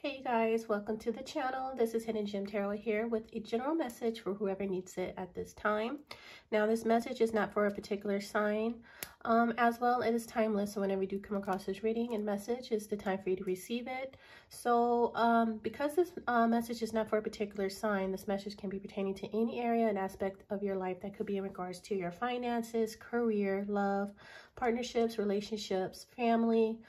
Hey guys, welcome to the channel. This is Hidden Gem Tarot here with a general message for whoever needs it at this time. Now, this message is not for a particular sign. As well, it is timeless. So whenever you do come across this reading and message, it's the time for you to receive it. So because this message is not for a particular sign, this message can be pertaining to any area and aspect of your life that could be in regards to your finances, career, love, partnerships, relationships, family,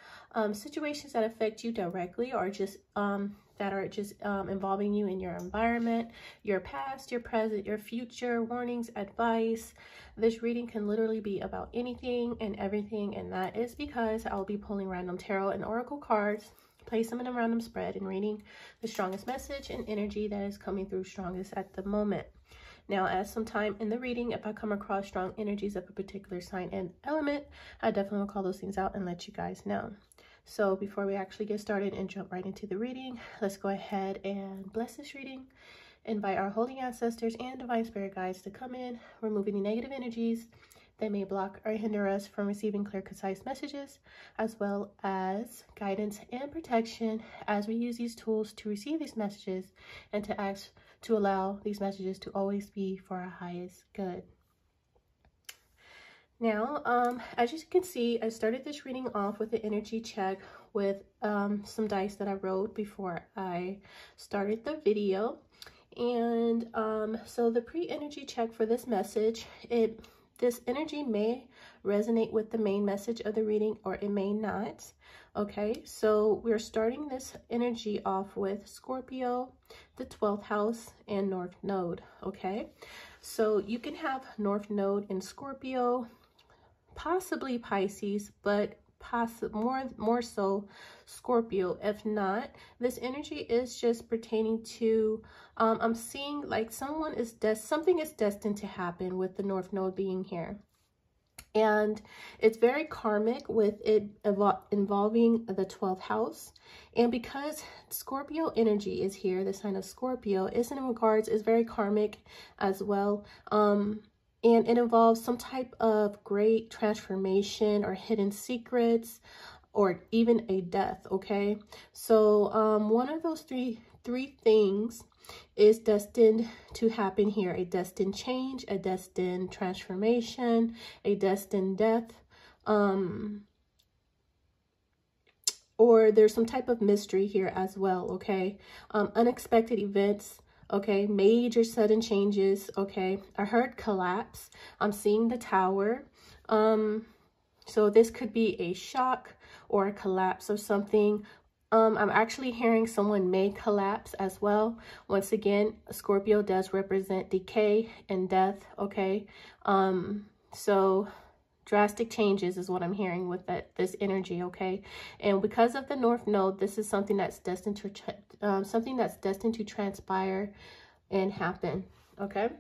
situations that affect you directly or just involving you in your environment, your past, your present, your future, warnings, advice. This reading can literally be about anything and everything, and that is because I'll be pulling random tarot and oracle cards, place them in a random spread, and reading the strongest message and energy that is coming through strongest at the moment. Now, as sometime in the reading, if I come across strong energies of a particular sign and element, I definitely will call those things out and let you guys know. So before we actually get started and jump right into the reading, let's go ahead and bless this reading. Invite our holy ancestors and divine spirit guides to come in, remove any negative energies that may block or hinder us from receiving clear, concise messages, as well as guidance and protection as we use these tools to receive these messages and to allow these messages to always be for our highest good. Now, as you can see, I started this reading off with an energy check with some dice that I rolled before I started the video. And so the pre-energy check for this message, this energy may resonate with the main message of the reading or it may not. Okay, so we're starting this energy off with Scorpio, the 12th house, and North Node. Okay, so you can have North Node in Scorpio, possibly Pisces, but more so Scorpio. If not, this energy is just pertaining to I'm seeing like something is destined to happen with the North Node being here, and it's very karmic with it involving the 12th house. And because Scorpio energy is here, the sign of Scorpio is very karmic as well. And it involves some type of great transformation or hidden secrets or even a death, okay? So one of those three things is destined to happen here. A destined change, a destined transformation, a destined death, or there's some type of mystery here as well, okay? Unexpected events. Okay, major sudden changes. Okay, I heard collapse. I'm seeing the tower. So this could be a shock or a collapse of something. I'm actually hearing someone may collapse as well. Once again, Scorpio does represent decay and death. Okay, so drastic changes is what I'm hearing with this energy. Okay, and because of the North Node, this is something that's destined to transpire and happen. Okay,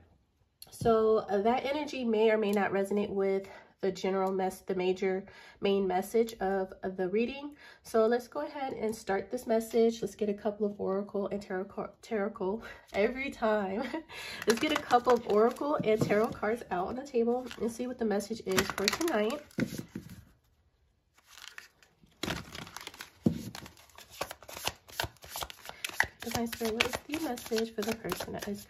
so that energy may or may not resonate with the main message of the reading. So let's go ahead and start this message. Let's get a couple of oracle and tarot every time. Let's get a couple of oracle and tarot cards out on the table and see what the message is for tonight. Divine Spirit, what is the message for the person that is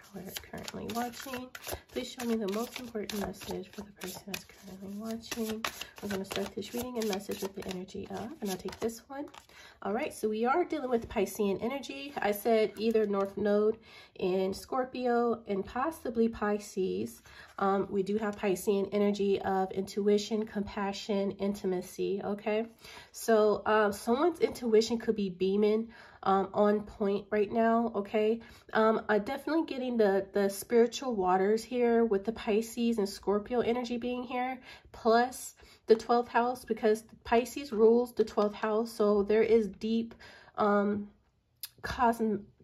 currently watching? Please show me the most important message for the person that's currently watching. I'm going to start this reading and message with the energy of, and I'll take this one. All right, so we are dealing with Piscean energy. I said either North Node in Scorpio and possibly Pisces. We do have Piscean energy of intuition, compassion, intimacy. Okay, so someone's intuition could be beaming on point right now. Okay, I'm definitely getting the spiritual waters here with the Pisces and Scorpio energy being here, plus the 12th house, because Pisces rules the 12th house. So there is deep cosmos,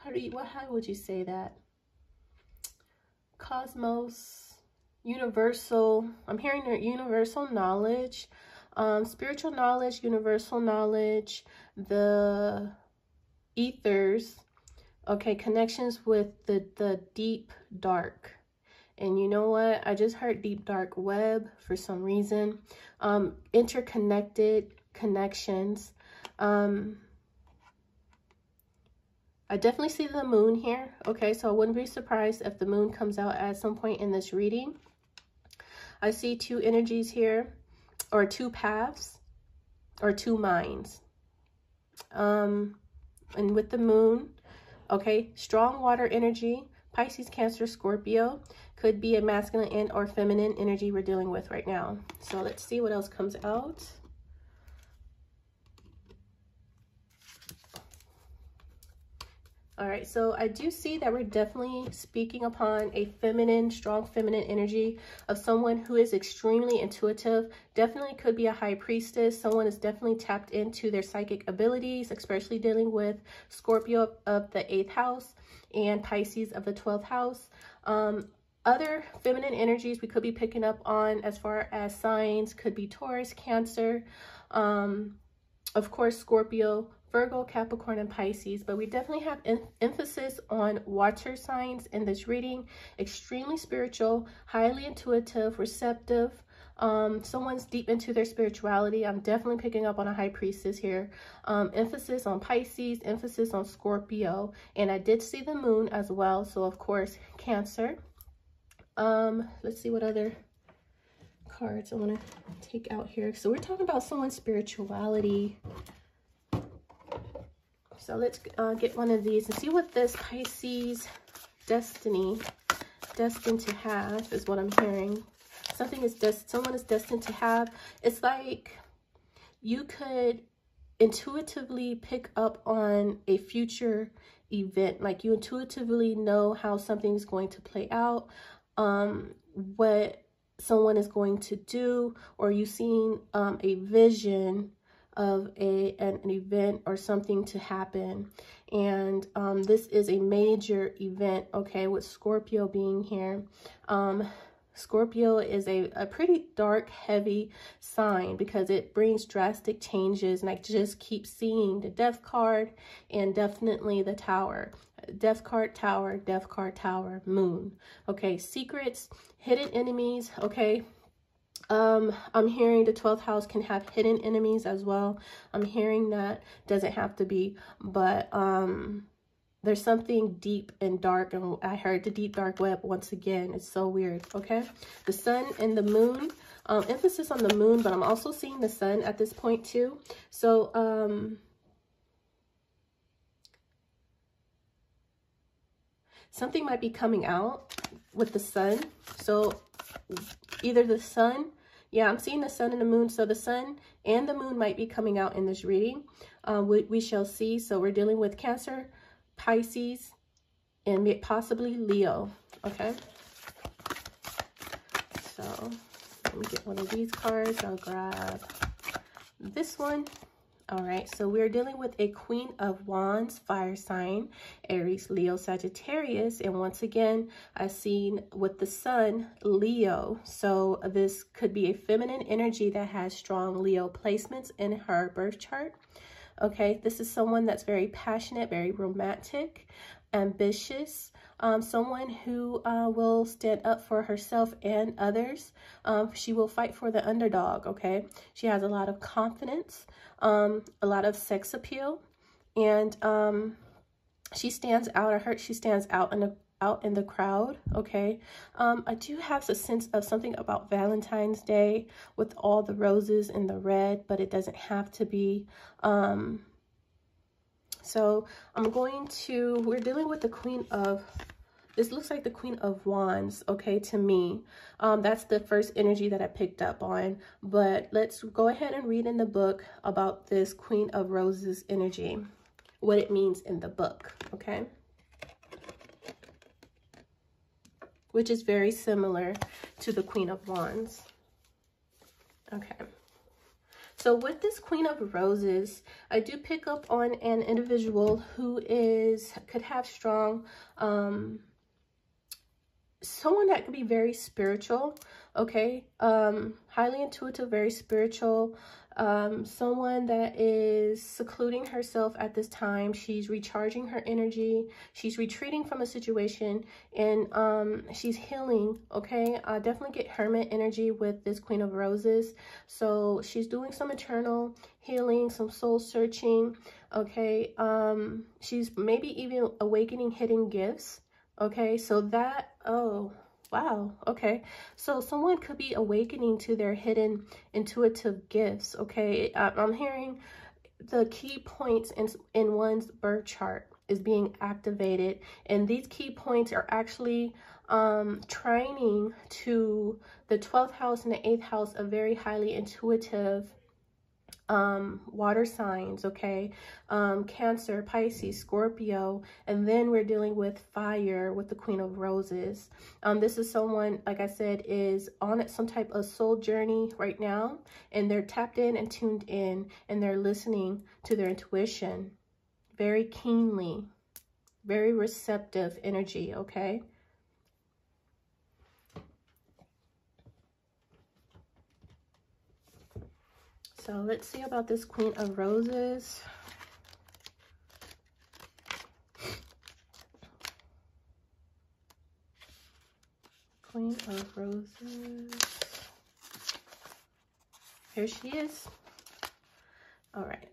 how would you say that? Cosmos, universal. I'm hearing the universal knowledge, spiritual knowledge, universal knowledge, the ethers. Okay, connections with the deep dark. And you know what? I just heard deep dark web for some reason. Interconnected connections. I definitely see the moon here. Okay, so I wouldn't be surprised if the moon comes out at some point in this reading. I see two energies here, or two paths, or two minds. And with the moon, okay, strong water energy, Pisces, Cancer, Scorpio, could be a masculine and or feminine energy we're dealing with right now. So let's see what else comes out. All right, so I do see that we're definitely speaking upon a feminine, strong feminine energy of someone who is extremely intuitive. Definitely could be a high priestess. Someone is definitely tapped into their psychic abilities, especially dealing with Scorpio of the 8th house and Pisces of the 12th house. Other feminine energies we could be picking up on as far as signs could be Taurus, Cancer, of course, Scorpio, Virgo, Capricorn, and Pisces, but we definitely have emphasis on water signs in this reading. Extremely spiritual, highly intuitive, receptive. Someone's deep into their spirituality. I'm definitely picking up on a high priestess here. Emphasis on Pisces, emphasis on Scorpio, and I did see the moon as well. So of course, Cancer. Let's see what other cards I want to take out here. So we're talking about someone's spirituality. So let's get one of these and see what this Pisces destined to have is what I'm hearing. Someone is destined to have. It's like you could intuitively pick up on a future event. Like you intuitively know how something's going to play out, what someone is going to do, or you've seen a vision of an event or something to happen. And this is a major event, okay, with Scorpio being here. Scorpio is a pretty dark, heavy sign because it brings drastic changes, and I just keep seeing the Death card and definitely the Tower. Death card, Tower, Death card, Tower, Moon. Okay, secrets, hidden enemies, okay. I'm hearing the 12th house can have hidden enemies as well. I'm hearing that. Doesn't have to be, but there's something deep and dark, and I heard the deep dark web once again. It's so weird. Okay, the sun and the moon, emphasis on the moon, but I'm also seeing the sun at this point too. So something might be coming out with the sun. So either the sun, yeah, I'm seeing the sun and the moon. So the sun and the moon might be coming out in this reading. We shall see. So we're dealing with Cancer, Pisces, and possibly Leo. Okay. So let me get one of these cards. I'll grab this one. All right, so we're dealing with a Queen of Wands, fire sign, Aries, Leo, Sagittarius. And once again, I've seen with the sun, Leo. So this could be a feminine energy that has strong Leo placements in her birth chart. Okay, this is someone that's very passionate, very romantic, ambitious, someone who will stand up for herself and others. She will fight for the underdog, okay? She has a lot of confidence, a lot of sex appeal, and she stands out. I heard she stands out in the crowd, okay? I do have a sense of something about Valentine's Day with all the roses and the red, but it doesn't have to be. So we're dealing with the Queen of, this looks like the Queen of Wands, okay, to me. That's the first energy that I picked up on. But let's go ahead and read in the book about this Queen of Roses energy, what it means in the book, okay? Which is very similar to the Queen of Wands. Okay. So with this Queen of Roses, I do pick up on an individual who could have strong, someone that could be very spiritual, okay? Highly intuitive, very spiritual, Someone that is secluding herself at this time. She's recharging her energy. She's retreating from a situation, and she's healing. Okay, I definitely get hermit energy with this Queen of Roses. So she's doing some internal healing, some soul searching. Okay, she's maybe even awakening hidden gifts. Okay, so that, oh wow, okay, so someone could be awakening to their hidden intuitive gifts. Okay, I'm hearing the key points in one's birth chart is being activated, and these key points are actually training to the 12th house and the 8th house of very highly intuitive water signs. Okay, Cancer, Pisces, Scorpio, and then we're dealing with fire with the Queen of Roses. This is someone, like I said, is on some type of soul journey right now, and they're tapped in and tuned in, and they're listening to their intuition very keenly, very receptive energy. Okay, so let's see about this Queen of Roses. Queen of Roses. Here she is. All right.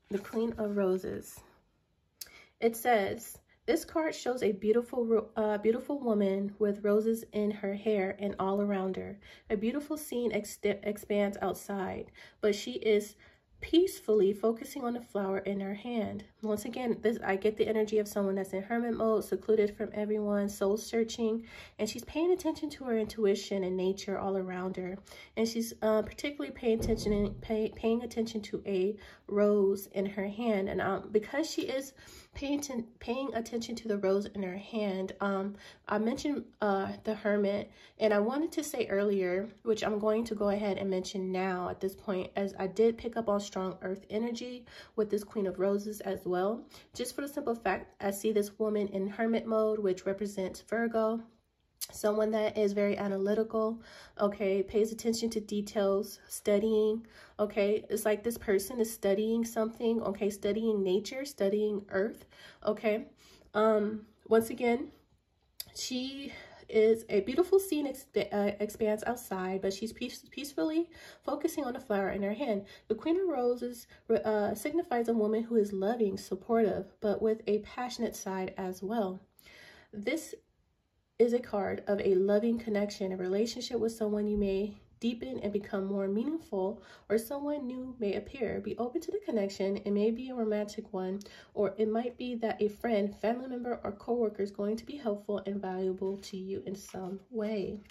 The Queen of Roses. It says, this card shows a beautiful woman with roses in her hair and all around her. A beautiful scene expands outside, but she is peacefully focusing on the flower in her hand. Once again, I get the energy of someone that's in hermit mode, secluded from everyone, soul searching, and she's paying attention to her intuition and nature all around her. And she's particularly paying attention to a rose in her hand. And because she is paying attention to the rose in her hand, I mentioned the hermit, and I wanted to say earlier, which I'm going to go ahead and mention now at this point, as I did pick up on strong earth energy with this Queen of Roses as well, just for the simple fact I see this woman in hermit mode, which represents Virgo. Someone that is very analytical, okay, pays attention to details, studying, okay. It's like this person is studying something, okay, studying nature, studying earth, okay. Once again, she is a beautiful scene expands outside, but she's peacefully focusing on a flower in her hand. The Queen of Roses signifies a woman who is loving, supportive, but with a passionate side as well. This is a card of a loving connection, a relationship with someone you may deepen and become more meaningful, or someone new may appear. Be open to the connection. It may be a romantic one, or it might be that a friend, family member, or co-worker is going to be helpful and valuable to you in some way.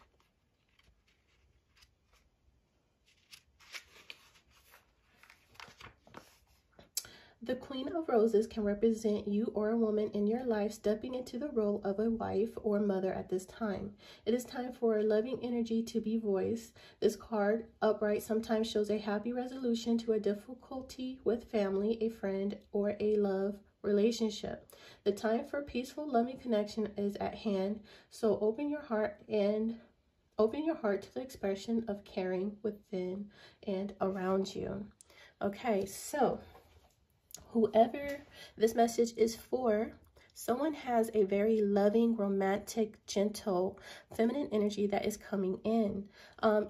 The Queen of Roses can represent you or a woman in your life stepping into the role of a wife or mother at this time. It is time for a loving energy to be voiced. This card, upright, sometimes shows a happy resolution to a difficulty with family, a friend, or a love relationship. The time for peaceful, loving connection is at hand, so open your heart to the expression of caring within and around you. Okay, so whoever this message is for, someone has a very loving, romantic, gentle, feminine energy that is coming in.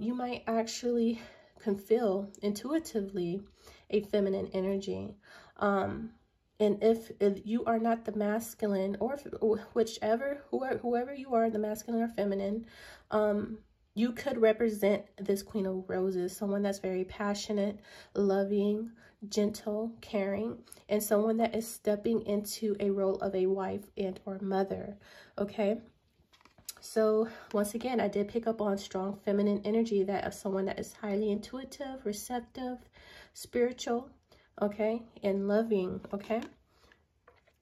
You might actually can feel intuitively a feminine energy. And if you are not the masculine, or whoever you are, the masculine or feminine, you could represent this Queen of Roses, someone that's very passionate, loving, gentle, caring, and someone that is stepping into a role of a wife and or mother. Okay, so once again, I did pick up on strong feminine energy, that of someone that is highly intuitive, receptive, spiritual, okay, and loving. Okay,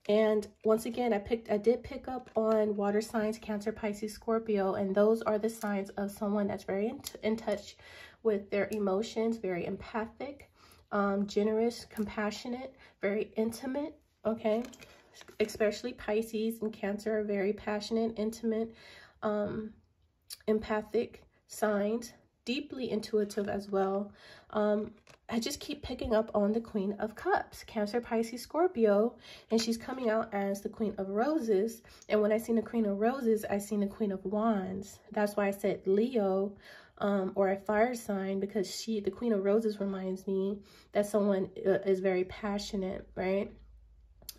and once again, I did pick up on water signs, Cancer, Pisces, Scorpio, and those are the signs of someone that's very in touch with their emotions, very empathic, generous, compassionate, very intimate. Okay, especially Pisces and Cancer are very passionate, intimate, empathic signs. deeply intuitive as well. I just keep picking up on the Queen of Cups, Cancer, Pisces, Scorpio, and she's coming out as the Queen of Roses. And when I seen the Queen of Roses, I seen the Queen of Wands. That's why I said Leo, or a fire sign, because the Queen of Roses reminds me that someone is very passionate, right?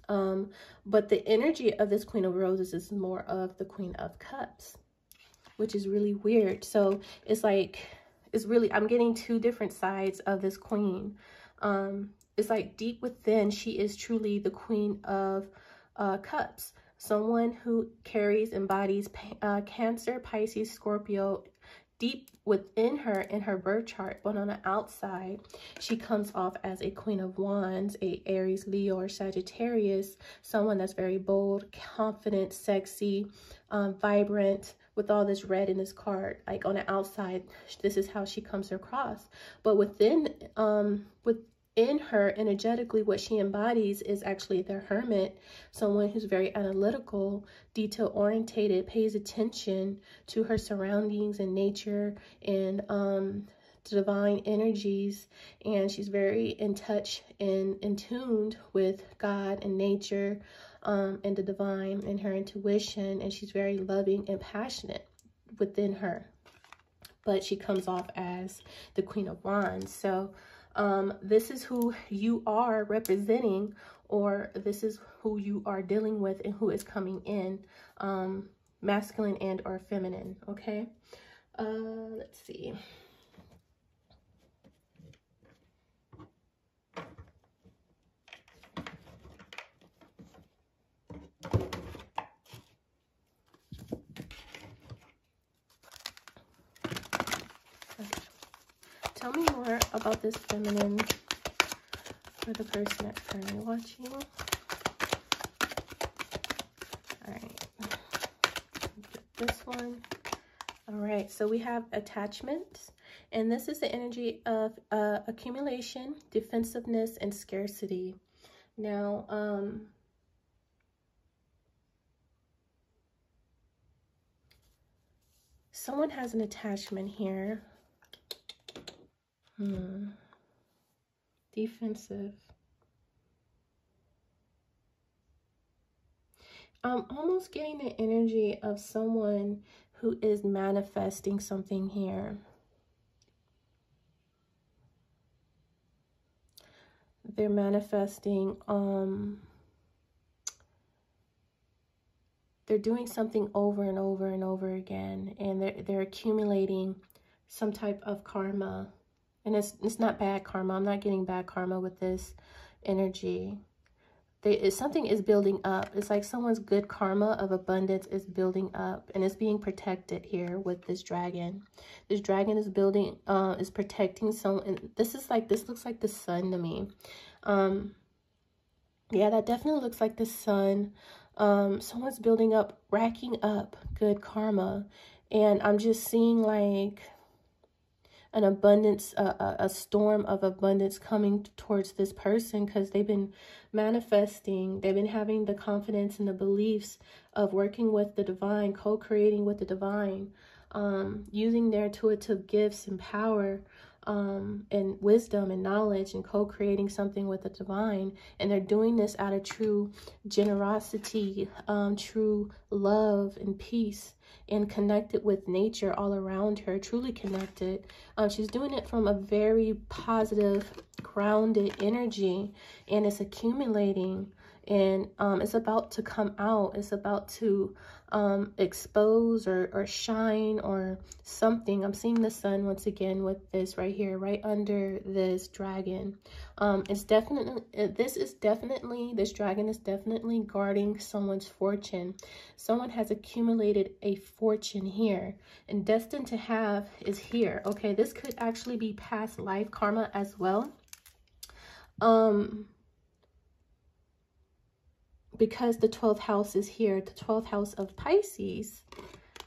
But the energy of this Queen of Roses is more of the Queen of Cups, which is really weird. So it's like, I'm getting two different sides of this queen. It's like deep within, she is truly the Queen of Cups. Someone who embodies Cancer, Pisces, Scorpio deep within her in her birth chart, but on the outside she comes off as a Queen of Wands, a Aries, Leo, or Sagittarius, someone that's very bold, confident, sexy, vibrant, with all this red in this card. Like on the outside, this is how she comes across, but within her energetically, what she embodies is actually the Hermit, someone who's very analytical, detail orientated, pays attention to her surroundings and nature and divine energies, and she's very in touch and in tuned with God and nature, and the divine and her intuition, and she's very loving and passionate within her, but she comes off as the Queen of Wands. So this is who you are representing, or this is who you are dealing with and who is coming in, masculine and or feminine. Okay, let's see. Tell me more about this feminine for the person that's currently watching. All right, this one. All right, so we have attachment, and this is the energy of accumulation, defensiveness, and scarcity. Now, someone has an attachment here. Defensive. I'm almost getting the energy of someone who is manifesting something here. They're manifesting, they're doing something over and over and over again, and they're accumulating some type of karma. And it's not bad karma. I'm not getting bad karma with this energy. Something is building up. It's like someone's good karma of abundance is building up, and it's being protected here with this dragon. This dragon is building, is protecting someone. This looks like the sun to me. Yeah, that definitely looks like the sun. Someone's building up, racking up good karma, and I'm just seeing like an abundance, a storm of abundance coming towards this person, because they've been manifesting, they've been having the confidence and the beliefs of working with the divine, co-creating with the divine, using their intuitive gifts and power, and wisdom and knowledge, and co-creating something with the divine. And they're doing this out of true generosity, true love and peace, and connected with nature all around her, truly connected. She's doing it from a very positive, grounded energy, and it's accumulating, and it's about to come out. It's about to expose or shine or something. I'm seeing the sun once again with this right here, right under this dragon. This dragon is definitely guarding someone's fortune. Someone has accumulated a fortune here, and destined to have is here. Okay, this could actually be past life karma as well. Because the 12th house is here, the 12th house of Pisces,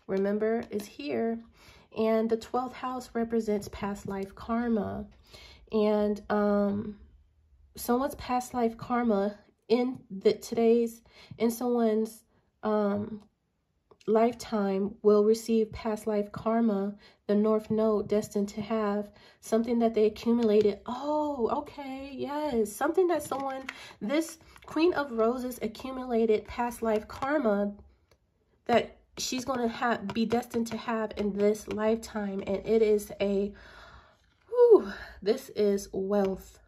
remember, is here, and the 12th house represents past life karma. And someone's past life karma in someone's lifetime will receive past life karma, the North Node destined to have something that they accumulated. Oh, okay, yes. Something that someone, this Queen of Roses accumulated past life karma that she's going to be destined to have in this lifetime. And it is this is wealth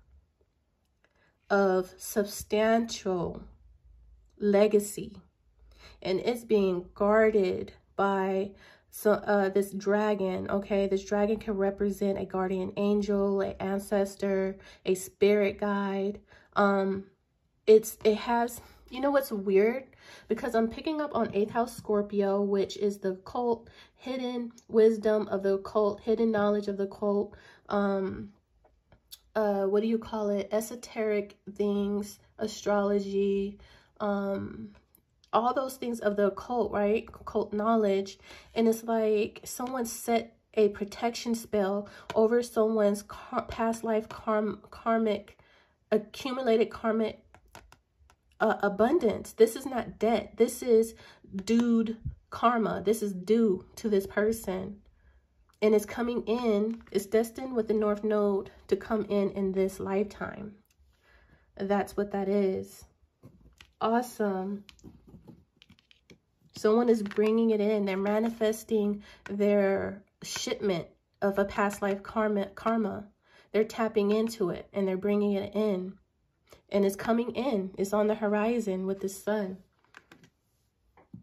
of substantial legacy. And it's being guarded by this dragon. Okay, this dragon can represent a guardian angel, an ancestor, a spirit guide. It has, you know what's weird, because I'm picking up on 8th house Scorpio, which is the occult, hidden wisdom of the occult, hidden knowledge of the occult, what do you call it, esoteric things, astrology, all those things of the occult, right? Occult knowledge. And it's like someone set a protection spell over someone's past life karmic, accumulated karmic abundance. This is not debt. This is due karma. This is due to this person. And it's coming in. It's destined with the North Node to come in this lifetime. That's what that is. Awesome. Someone is bringing it in. They're manifesting their shipment of a past life karma. They're tapping into it and they're bringing it in. And it's coming in. It's on the horizon with the sun.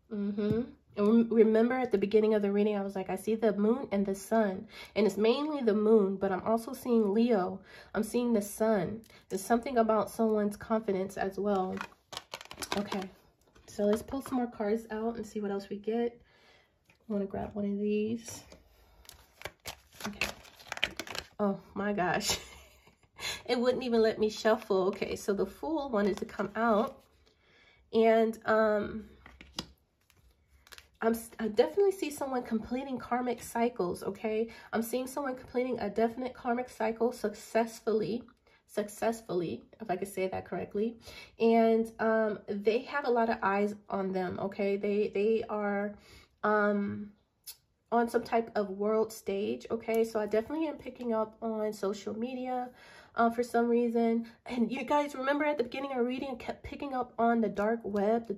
And remember at the beginning of the reading, I was like, I see the moon and the sun. And it's mainly the moon, but I'm also seeing Leo. I'm seeing the sun. There's something about someone's confidence as well. Okay. So let's pull some more cards out and see what else we get. I want to grab one of these. Okay. Oh my gosh. It wouldn't even let me shuffle. Okay, so the Fool wanted to come out. And I definitely see someone completing karmic cycles, okay? I'm seeing someone completing a definite karmic cycle successfully, if I could say that correctly. And they have a lot of eyes on them, okay? They are on some type of world stage, okay? So I definitely am picking up on social media for some reason. And you guys remember at the beginning of reading, I kept picking up on the dark web,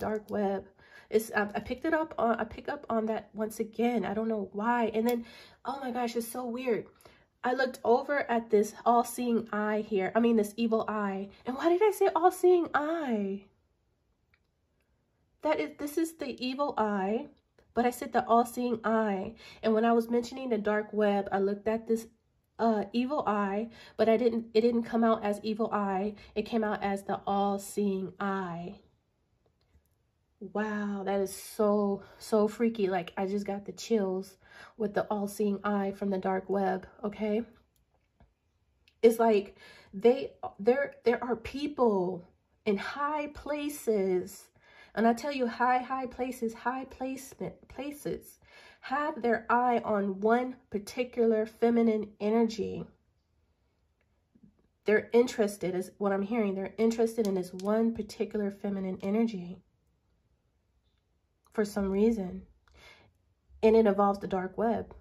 I picked up on that once again. I don't know why. And then, oh my gosh, it's so weird. I looked over at this all-seeing eye here. I mean, this evil eye. And why did I say all-seeing eye? This is the evil eye, but I said the all-seeing eye. And when I was mentioning the dark web, I looked at this evil eye, but it didn't come out as evil eye. It came out as the all-seeing eye. Wow, that is so freaky. Like, I just got the chills with the all-seeing eye from the dark web, okay? It's like there are people in high places, and I tell you, high places, places have their eye on one particular feminine energy. They're interested, is what I'm hearing. They're interested in this one particular feminine energy for some reason. And it involves the dark web.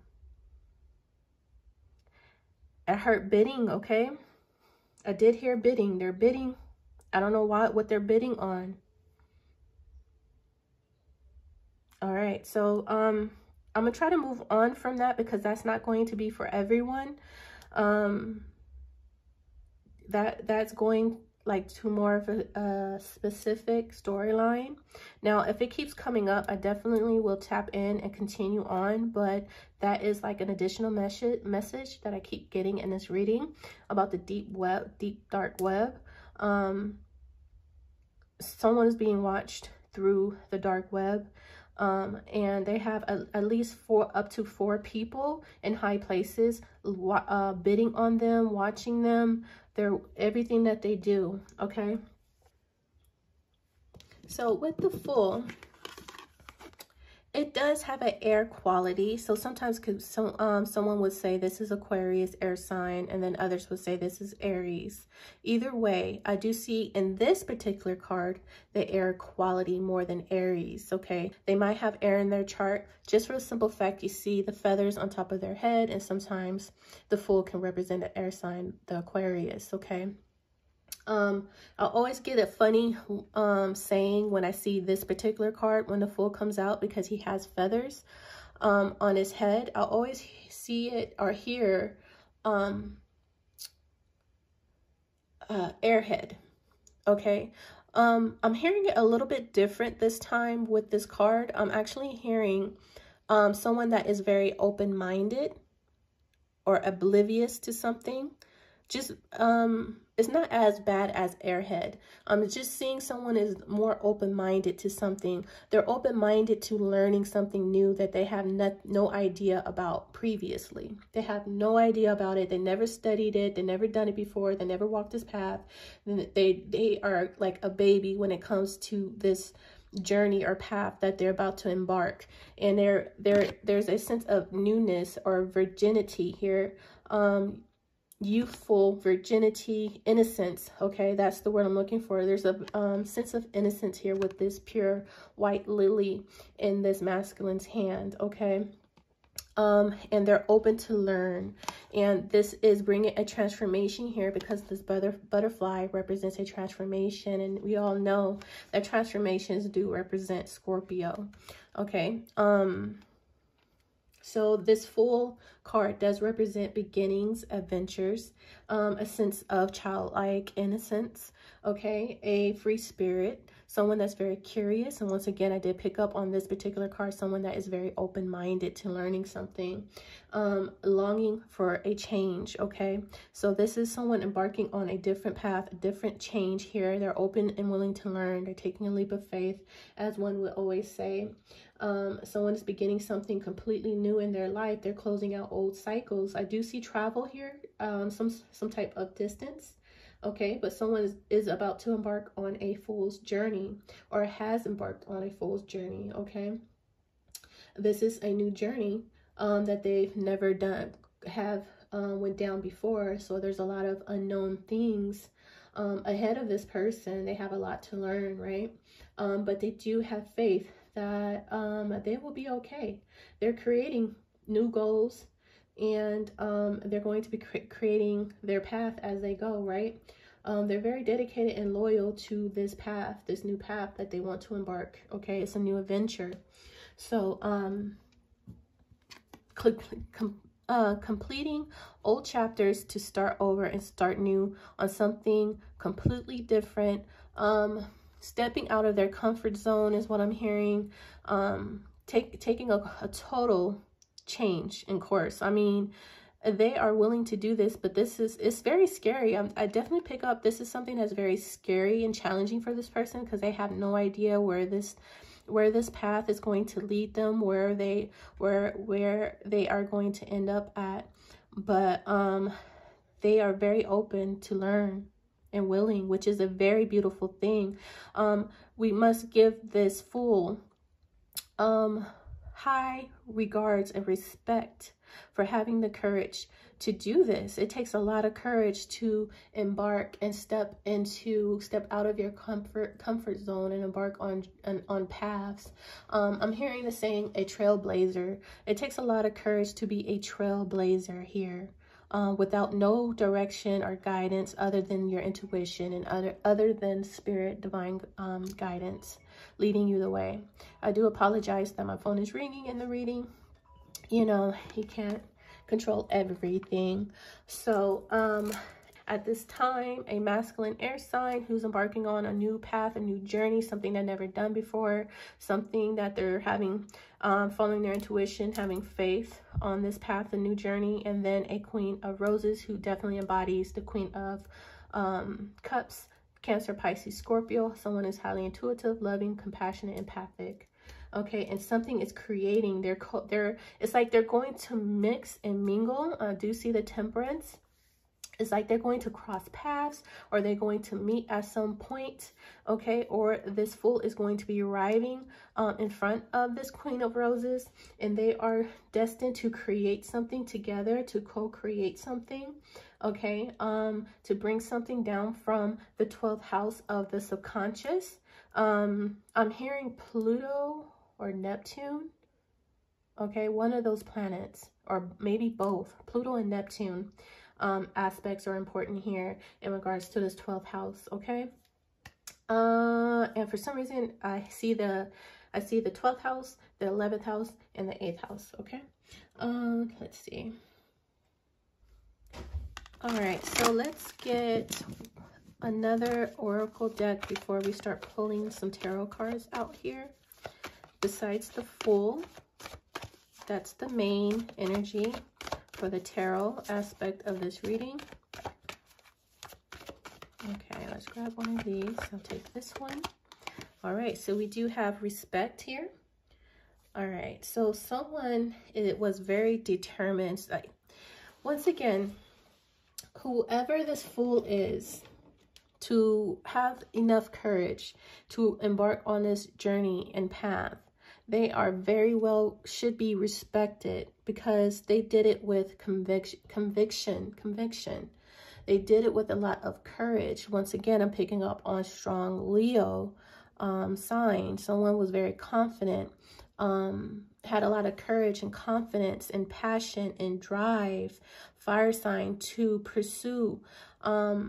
I heard bidding, okay? I did hear bidding. They're bidding. I don't know what they're bidding on. All right, so I'm gonna try to move on from that because that's not going to be for everyone. That's going like to more of a specific storyline. Now, if it keeps coming up, I definitely will tap in and continue on, but that is like an additional message that I keep getting in this reading about the deep dark web. Someone is being watched through the dark web, and they have at least up to 4 people in high places bidding on them, watching them, everything that they do, okay? So with the Fool, It does have an air quality. So sometimes someone would say this is Aquarius air sign, and then others would say this is Aries. Either way, I do see in this particular card the air quality more than Aries, okay? They might have air in their chart just for the simple fact you see the feathers on top of their head, and sometimes the Fool can represent an air sign, the Aquarius, okay? I always get a funny saying when I see this particular card when the Fool comes out, because he has feathers on his head. I always see it or hear airhead. Okay. I'm hearing it a little bit different this time with this card. I'm actually hearing someone that is very open-minded or oblivious to something. Just it's not as bad as airhead. I'm just seeing someone is more open-minded to something. They're open-minded to learning something new that they have no idea about previously. They have no idea about it. They never studied it. They never done it before. They never walked this path. They are like a baby when it comes to this journey or path that they're about to embark. And there's a sense of newness or virginity here. Youthful virginity, innocence. Okay, that's the word I'm looking for. There's a sense of innocence here with this pure white lily in this masculine's hand. Okay, and they're open to learn, and this is bringing a transformation here, because this butterfly represents a transformation, and we all know that transformations do represent Scorpio. Okay, so this Fool card does represent beginnings, adventures, a sense of childlike innocence, okay, a free spirit, someone that's very curious. And once again, I did pick up on this particular card, someone that is very open-minded to learning something, longing for a change, okay? So this is someone embarking on a different path, a different change here. They're open and willing to learn. They're taking a leap of faith, as one would always say. Someone is beginning something completely new in their life. They're closing out old cycles. I do see travel here, some type of distance, okay? But someone is about to embark on a Fool's journey, or has embarked on a Fool's journey, okay? This is a new journey that they've never went down before. So there's a lot of unknown things ahead of this person. They have a lot to learn, right? But they do have faith that they will be okay. They're creating new goals, and they're going to be creating their path as they go, right? They're very dedicated and loyal to this path, this new path that they want to embark, okay? It's a new adventure. So completing old chapters to start over and start new on something completely different. Stepping out of their comfort zone is what I'm hearing. Taking a total change in course. I mean, they are willing to do this, but it's very scary. I definitely pick up this is something that's very scary and challenging for this person, because they have no idea where this path is going to lead them, where they are going to end up at. But they are very open to learn and willing, which is a very beautiful thing. We must give this Fool high regards and respect for having the courage to do this. It takes a lot of courage to embark and step out of your comfort zone and embark on paths. I'm hearing the saying a trailblazer. It takes a lot of courage to be a trailblazer here. Without no direction or guidance other than your intuition and other than spirit, divine guidance leading you the way. I do apologize that my phone is ringing in the reading. You know, you can't control everything. So at this time, a masculine air sign who's embarking on a new path, a new journey, something they've never done before, something that they're having, following their intuition, having faith on this path, a new journey. And then a Queen of Roses who definitely embodies the Queen of Cups, Cancer, Pisces, Scorpio. Someone is highly intuitive, loving, compassionate, empathic. Okay, and something is creating. It's like they're going to mix and mingle. I do see the Temperance. It's like they're going to cross paths, or they're going to meet at some point, okay? Or this Fool is going to be arriving in front of this Queen of Roses, and they are destined to create something together, to co-create something, okay? To bring something down from the 12th house of the subconscious. I'm hearing Pluto or Neptune, okay? One of those planets, or maybe both, Pluto and Neptune. Aspects are important here in regards to this 12th house, okay? And for some reason I see the 12th house, the 11th house, and the 8th house, okay? Let's see. All right, so let's get another oracle deck before we start pulling some tarot cards out here. Besides the Fool, that's the main energy for the tarot aspect of this reading. Okay, let's grab one of these. I'll take this one. All right, so we do have respect here. All right, so someone, it was very determined. Like, once again, whoever this Fool is, to have enough courage to embark on this journey and path, they are very well, should be respected, because they did it with conviction. They did it with a lot of courage. Once again, I'm picking up on strong Leo sign. Someone was very confident, had a lot of courage and confidence and passion and drive, fire sign, to pursue a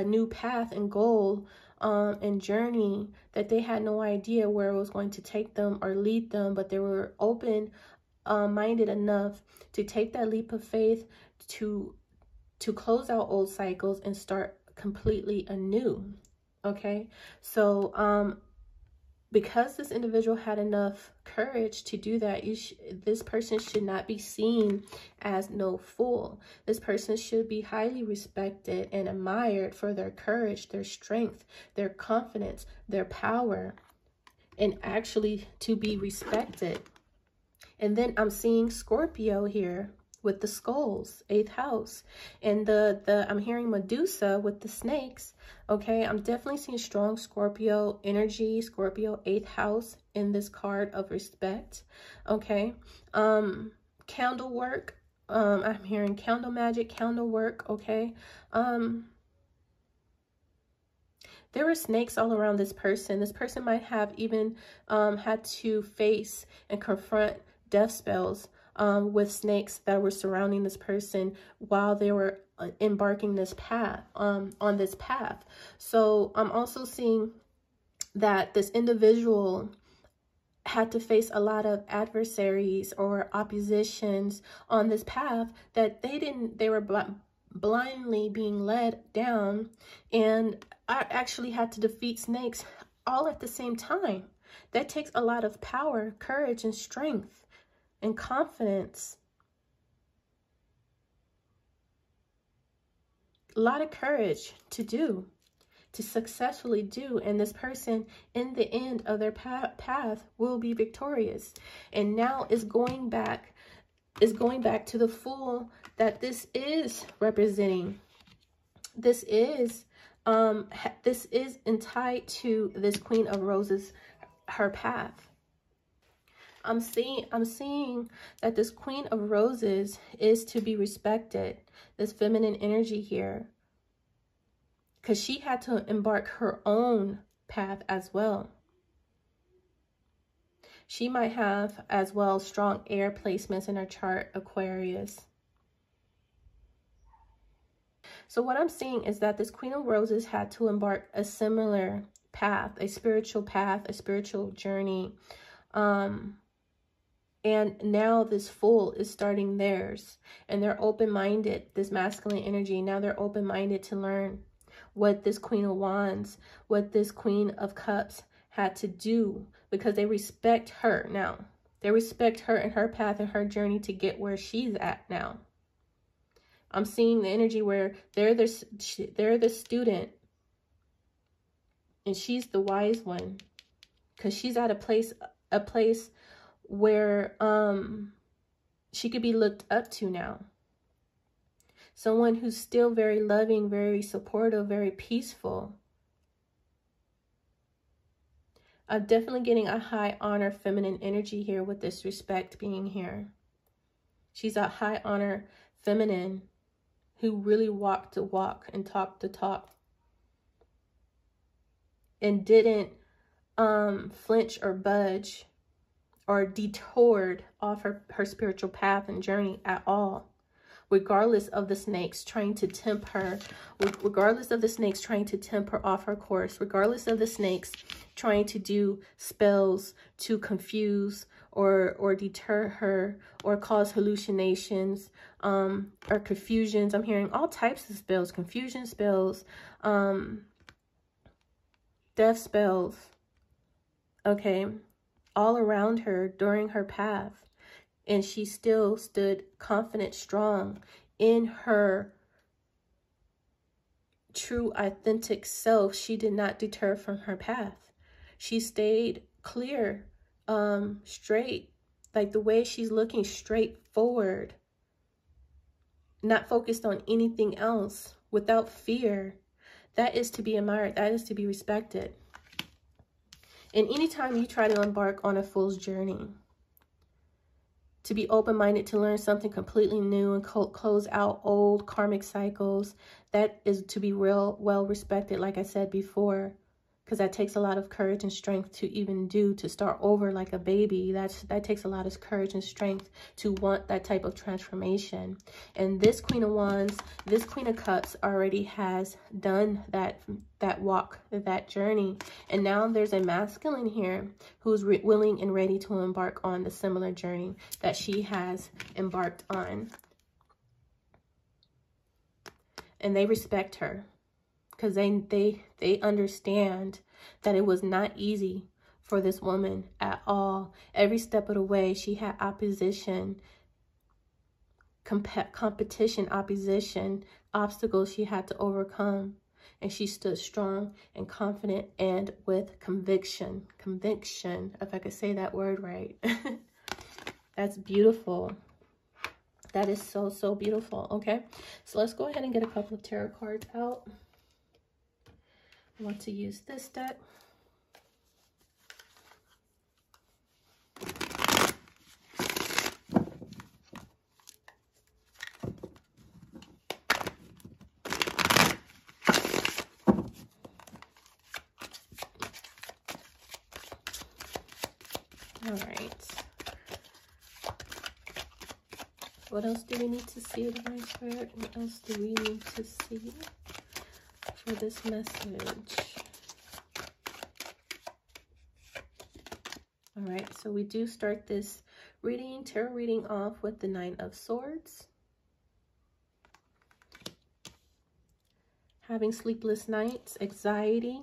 new path and goal and journey that they had no idea where it was going to take them or lead them, but they were open minded enough to take that leap of faith to close out old cycles and start completely anew. Okay, so because this individual had enough courage to do that, this person should not be seen as no fool. This person should be highly respected and admired for their courage, their strength, their confidence, their power, and actually to be respected. And then I'm seeing Scorpio here with the skulls, 8th house, and I'm hearing Medusa with the snakes. Okay, I'm definitely seeing strong Scorpio energy, Scorpio 8th house in this card of respect. Okay, candle work, I'm hearing candle magic, candle work. Okay, there were snakes all around this person. This person might have even had to face and confront death spells with snakes that were surrounding this person while they were embarking this path, on this path. So I'm also seeing that this individual had to face a lot of adversaries or oppositions on this path that they were blindly being led down, and I actually had to defeat snakes all at the same time. That takes a lot of power, courage, and strength and confidence. A lot of courage to successfully do. And this person, in the end of their path, will be victorious. And now is going back to the Fool that this is representing. This is tied to this Queen of Roses, her path. I'm seeing that this Queen of Roses is to be respected, this feminine energy here, because she had to embark her own path as well. She might have as well strong air placements in her chart, Aquarius. So what I'm seeing is that this Queen of Roses had to embark a similar path, a spiritual journey. And now this Fool is starting theirs, and they're open-minded, this masculine energy. Now they're open-minded to learn what this Queen of Wands, what this Queen of Cups had to do, because they respect her now. They respect her and her path and her journey to get where she's at now. I'm seeing the energy where they're the student and she's the wise one, because she's at a place where she could be looked up to now. Someone who's still very loving, very supportive, very peaceful. I'm definitely getting a high honor feminine energy here with this respect being here. She's a high honor feminine who really walked the walk and talked the talk. And didn't flinch or budge or detoured off her spiritual path and journey at all. Regardless of the snakes trying to tempt her, regardless of the snakes trying to tempt her off her course, regardless of the snakes trying to do spells to confuse or deter her or cause hallucinations or confusions. I'm hearing all types of spells, confusion spells, death spells, okay, all around her during her path. And she still stood confident, strong in her true, authentic self. She did not deter from her path. She stayed clear, straight, like the way she's looking straight forward, not focused on anything else, without fear. That is to be admired. That is to be respected. And anytime you try to embark on a fool's journey, to be open-minded, to learn something completely new and close out old karmic cycles, that is to be well respected, like I said before, because that takes a lot of courage and strength to even do, to start over like a baby. That takes a lot of courage and strength to want that type of transformation. And this Queen of Wands, this Queen of Cups already has done that walk, that journey. And now there's a masculine here who's willing and ready to embark on the similar journey that she has embarked on. And they respect her, because they understand that it was not easy for this woman at all. Every step of the way, she had opposition, competition, opposition, obstacles she had to overcome. And she stood strong and confident and with conviction. Conviction, if I could say that word right. That's beautiful. That is so, so beautiful. Okay, so let's go ahead and get a couple of tarot cards out. I want to use this deck. All right. What else do we need to see, Divine Spirit? What else do we need to see for this message? All right, so we do start this tarot reading off with the Nine of Swords. Having sleepless nights, anxiety.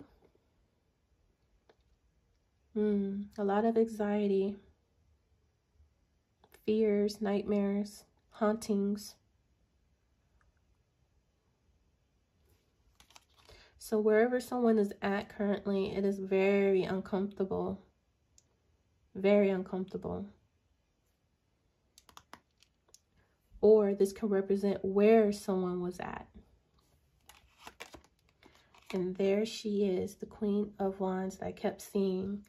A lot of anxiety, fears, nightmares, hauntings. So wherever someone is at currently, it is very uncomfortable. Very uncomfortable. Or this can represent where someone was at. And there she is, the Queen of Wands that I kept seeing.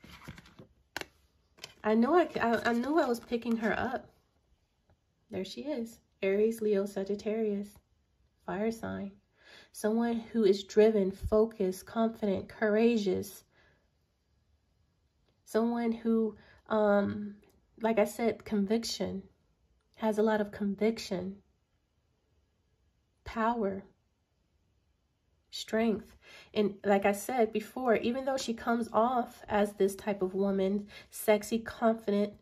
I knew I was picking her up. There she is. Aries, Leo, Sagittarius. Fire sign. Someone who is driven, focused, confident, courageous. Someone who, like I said, conviction. Has a lot of conviction. Power. Strength. And like I said before, even though she comes off as this type of woman, sexy, confident,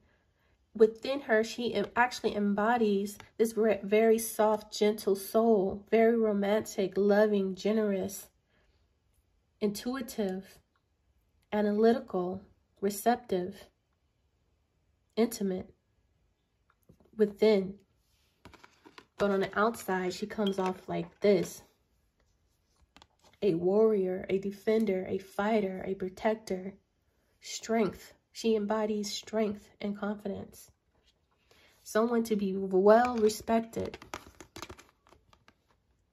within her, she actually embodies this very soft, gentle soul, very romantic, loving, generous, intuitive, analytical, receptive, intimate within. But on the outside, she comes off like this. A warrior, a defender, a fighter, a protector, strength. She embodies strength and confidence. Someone to be well respected.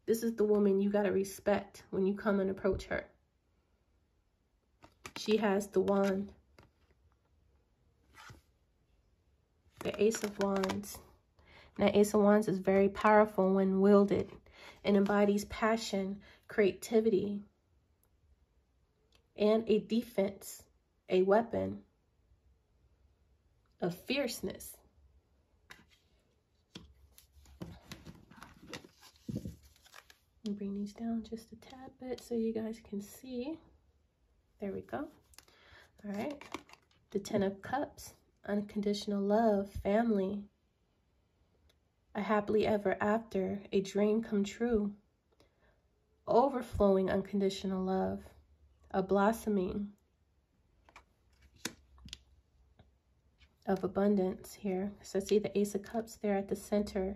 This is the woman you got to respect when you come and approach her. She has the wand. The Ace of Wands. Now, Ace of Wands is very powerful when wielded and embodies passion, creativity, and a defense, a weapon of fierceness. And bring these down just a tad bit so you guys can see. There we go. All right. The Ten of Cups, unconditional love, family, a happily ever after, a dream come true, overflowing unconditional love, a blossoming of abundance here. So I see the Ace of Cups there at the center.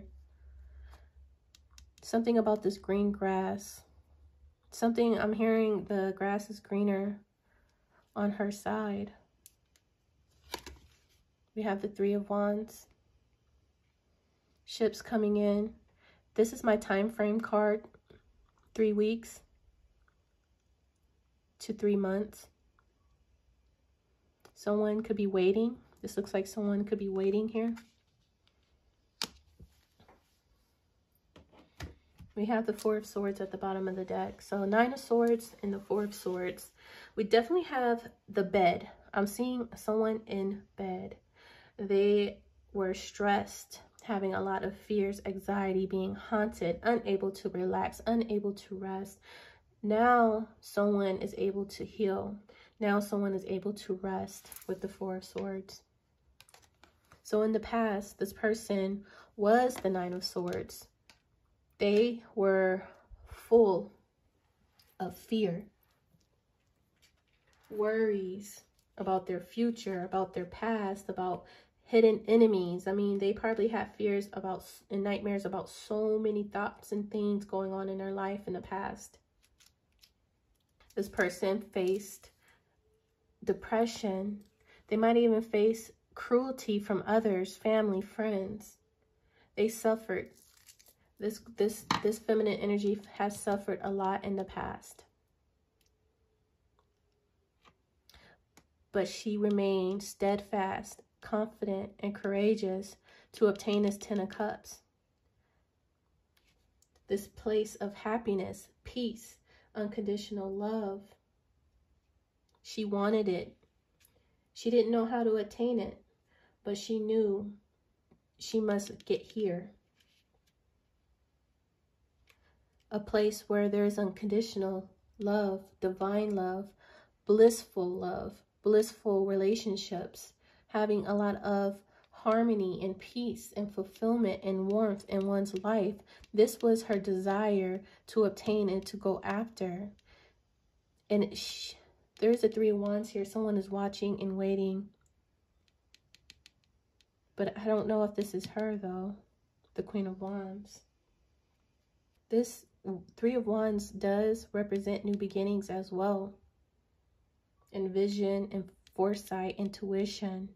Something about this green grass. Something, I'm hearing the grass is greener on her side. We have the Three of Wands. Ships coming in. This is my time frame card. 3 weeks to 3 months. Someone could be waiting. This looks like someone could be waiting here. We have the Four of Swords at the bottom of the deck. So 9 of Swords and the Four of Swords. We definitely have the bed. I'm seeing someone in bed. They were stressed, having a lot of fears, anxiety, being haunted, unable to relax, unable to rest. Now someone is able to heal. Now someone is able to rest with the Four of Swords. So in the past, this person was the Nine of Swords. They were full of fear, worries about their future, about their past, about hidden enemies. I mean, they probably had fears about and nightmares about so many thoughts and things going on in their life in the past. This person faced depression. They might even face cruelty from others, family, friends. They suffered. This feminine energy has suffered a lot in the past. But she remained steadfast, confident, and courageous to obtain this Ten of Cups. This place of happiness, peace, unconditional love. She wanted it. She didn't know how to attain it, but she knew she must get here. A place where there is unconditional love, divine love, blissful relationships, having a lot of harmony and peace and fulfillment and warmth in one's life. This was her desire to obtain and to go after. And there's a Three of Wands here. Someone is watching and waiting. But I don't know if this is her, though. The Queen of Wands. This Three of Wands does represent new beginnings as well. And vision and foresight, intuition.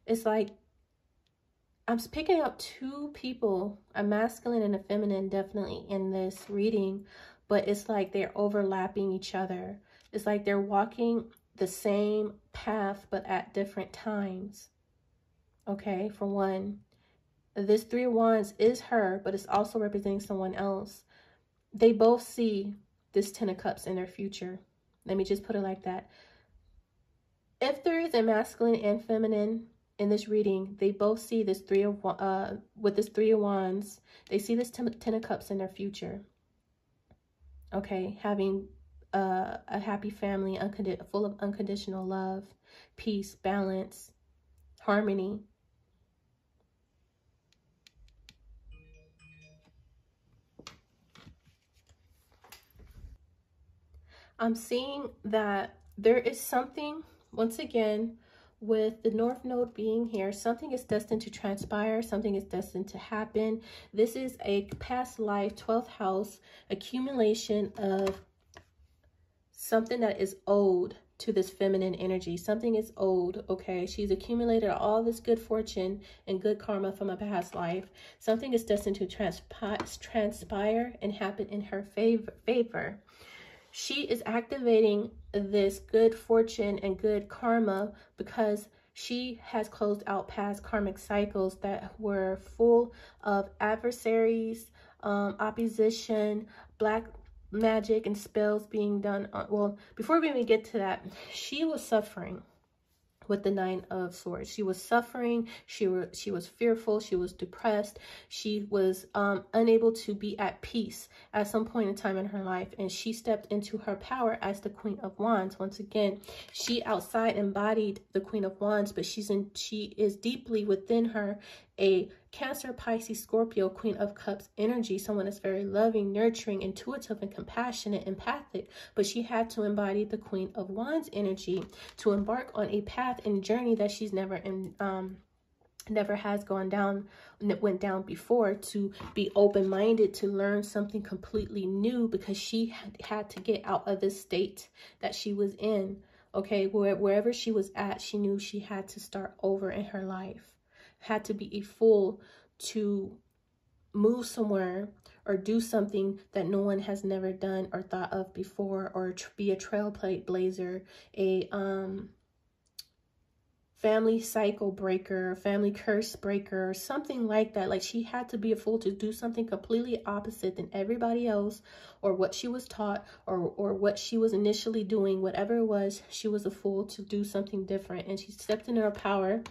It's like I'm picking up two people, a masculine and a feminine, definitely in this reading, but it's like they're overlapping each other. It's like they're walking the same path, but at different times. Okay, for one, this Three of Wands is her, but it's also representing someone else. They both see this Ten of Cups in their future. Let me just put it like that. If there is a masculine and feminine in this reading, they both see this with this Three of Wands. They see this Ten of Cups in their future. Okay, having a happy family, full of unconditional love, peace, balance, harmony. I'm seeing that there is something, once again, with the North Node being here, something is destined to transpire, something is destined to happen. This is a past life, 12th house, accumulation of something that is owed to this feminine energy. Something is old, okay? She's accumulated all this good fortune and good karma from a past life. Something is destined to transpire and happen in her favor. She is activating this good fortune and good karma because she has closed out past karmic cycles that were full of adversaries, opposition, black magic and spells being done on, well, before we even get to that, she was suffering with the 9 of Swords. She was suffering, she was fearful, she was depressed, she was unable to be at peace at some point in time in her life, and she stepped into her power as the Queen of Wands. Once again, she outside embodied the Queen of Wands, but she is deeply within her a Cancer, Pisces, Scorpio, Queen of Cups energy, someone that's very loving, nurturing, intuitive, and compassionate, empathic. But she had to embody the Queen of Wands energy to embark on a path and journey that she's never has went down before, to be open-minded, to learn something completely new, because she had to get out of the state that she was in. Okay, wherever she was at, she knew she had to start over in her life. Had to be a fool to move somewhere or do something that no one has never done or thought of before, or be a trailblazer, a family cycle breaker, family curse breaker, something like that. Like, she had to be a fool to do something completely opposite than everybody else, or what she was taught, or what she was initially doing. Whatever it was, she was a fool to do something different, and she stepped in her power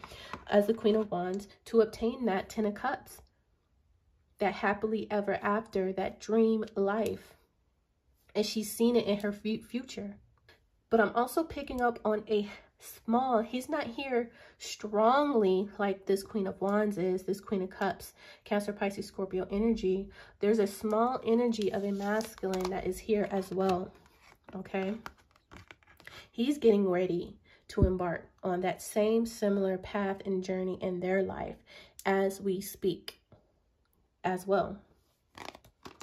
as the Queen of Wands to obtain that 10 of Cups, that happily ever after, that dream life, and she's seen it in her future. But I'm also picking up on a small, he's not here strongly like this Queen of Wands is, this Queen of Cups, Cancer, Pisces, Scorpio energy. There's a small energy of a masculine that is here as well, okay? He's getting ready to embark on that same similar path and journey in their life as we speak, as well,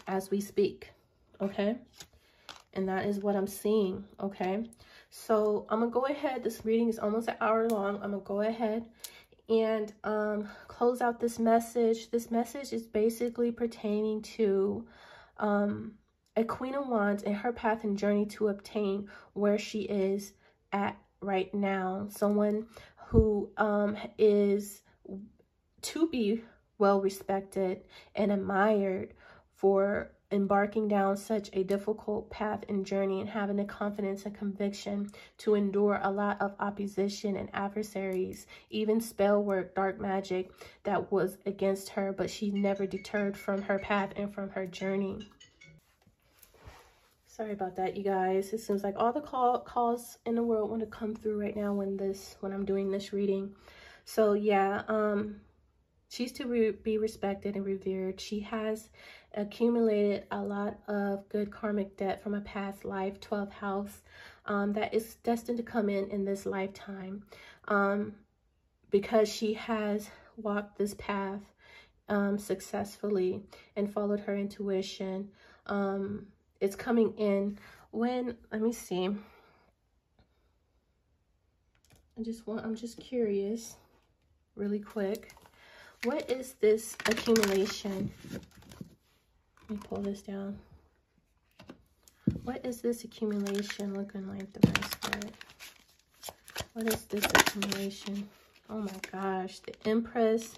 as we speak, okay? And that is what I'm seeing, okay? So I'm going to go ahead. This reading is almost an hour long. I'm going to go ahead and close out this message. This message is basically pertaining to a Queen of Wands and her path and journey to obtain where she is at right now. Someone who is to be well respected and admired for embarking down such a difficult path and journey, and having the confidence and conviction to endure a lot of opposition and adversaries, even spell work, dark magic that was against her, but she never deterred from her path and from her journey. Sorry about that, you guys. It seems like all the calls in the world want to come through right now when I'm doing this reading. So yeah, she's to be respected and revered. She has accumulated a lot of good karmic debt from a past life, 12th house, that is destined to come in this lifetime, because she has walked this path successfully and followed her intuition. It's coming in when, let me see. I'm just curious, really quick. What is this accumulation? Let me pull this down. What is this accumulation looking like, the bracelet? What is this accumulation? Oh my gosh. The Empress,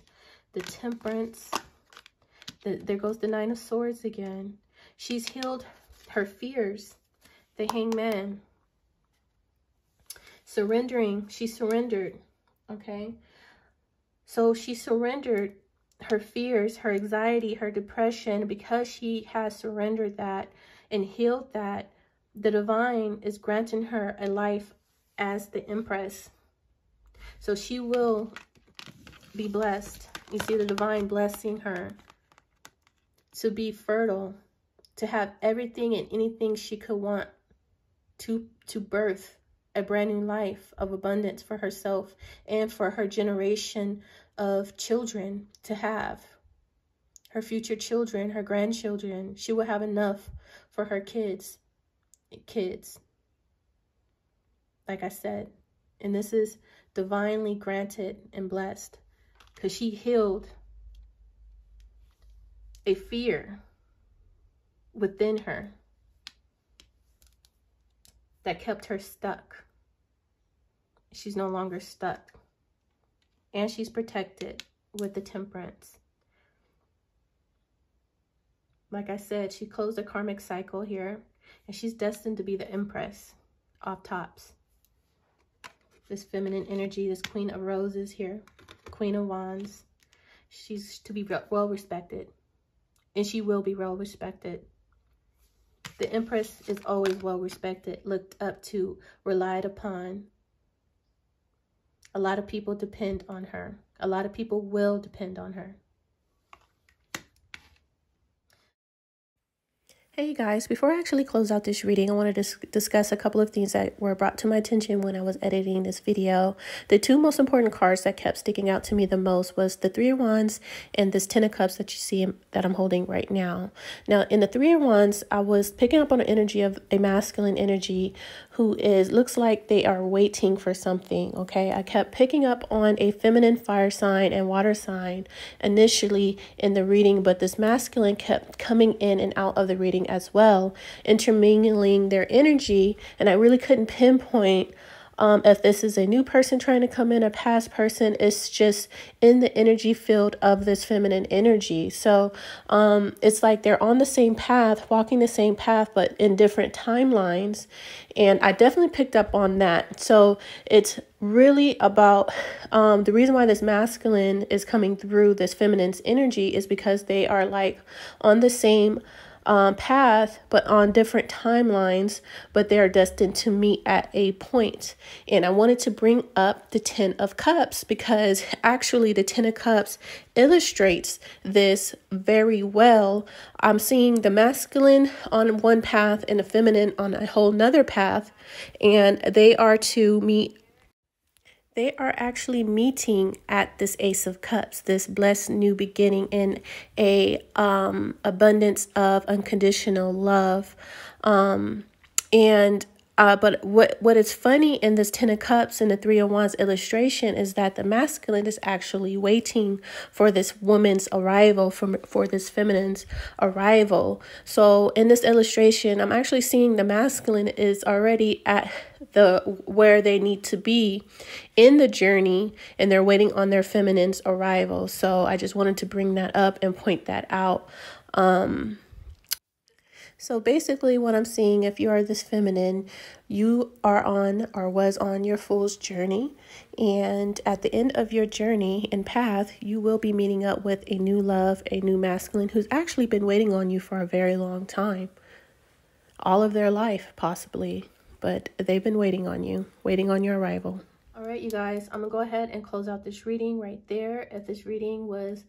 the Temperance. There goes the 9 of Swords again. She's healed her fears. The Hangman. Surrendering. She surrendered. Okay. So she surrendered her fears, her anxiety, her depression. Because she has surrendered that and healed that, the divine is granting her a life as the Empress. So she will be blessed. You see the divine blessing her to be fertile, to have everything and anything she could want, to birth a brand new life of abundance for herself and for her generation of children to have. Her future children, her grandchildren, she will have enough for her kids. like I said. And this is divinely granted and blessed because she healed a fear within her that kept her stuck. She's no longer stuck. And she's protected with the Temperance. Like I said, she closed a karmic cycle here, and she's destined to be the Empress off tops. This feminine energy, this Queen of Roses here, Queen of Wands. She's to be well respected, and she will be well respected. The Empress is always well respected, looked up to, relied upon. A lot of people depend on her. A lot of people will depend on her. Hey guys, before I actually close out this reading, I wanted to discuss a couple of things that were brought to my attention when I was editing this video. The two most important cards that kept sticking out to me the most was the Three of Wands and this Ten of Cups that you see that I'm holding right now. Now, in the Three of Wands, I was picking up on an energy of a masculine energy who looks like they are waiting for something, okay? I kept picking up on a feminine fire sign and water sign initially in the reading, but this masculine kept coming in and out of the reading as well, intermingling their energy, and I really couldn't pinpoint if this is a new person trying to come in, a past person. It's just in the energy field of this feminine energy. So it's like they're on the same path, walking the same path, but in different timelines. And I definitely picked up on that. So it's really about the reason why this masculine is coming through this feminine's energy is because they are like on the same path, but on different timelines, but they are destined to meet at a point. And I wanted to bring up the Ten of Cups because actually the Ten of Cups illustrates this very well. I'm seeing the masculine on one path and the feminine on a whole nother path, and they are to meet. They are actually meeting at this Ace of Cups, this blessed new beginning in a abundance of unconditional love. But what is funny in this Ten of Cups and the Three of Wands illustration is that the masculine is actually waiting for this woman's arrival, for this feminine's arrival. So in this illustration, I'm actually seeing the masculine is already at where they need to be in the journey, and they're waiting on their feminine's arrival. So I just wanted to bring that up and point that out. So basically what I'm seeing, if you are this feminine, you are on or was on your fool's journey. And at the end of your journey and path, you will be meeting up with a new love, a new masculine who's actually been waiting on you for a very long time. All of their life, possibly. But they've been waiting on you, waiting on your arrival. All right, you guys, I'm going to go ahead and close out this reading right there. If this reading was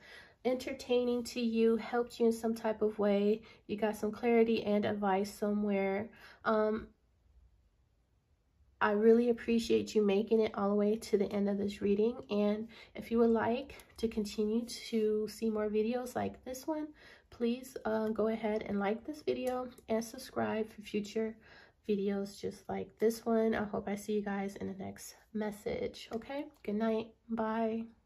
entertaining to you, helped you in some type of way, you got some clarity and advice somewhere, I really appreciate you making it all the way to the end of this reading. And if you would like to continue to see more videos like this one, please go ahead and like this video and subscribe for future videos just like this one. I hope I see you guys in the next message. Okay, good night. Bye.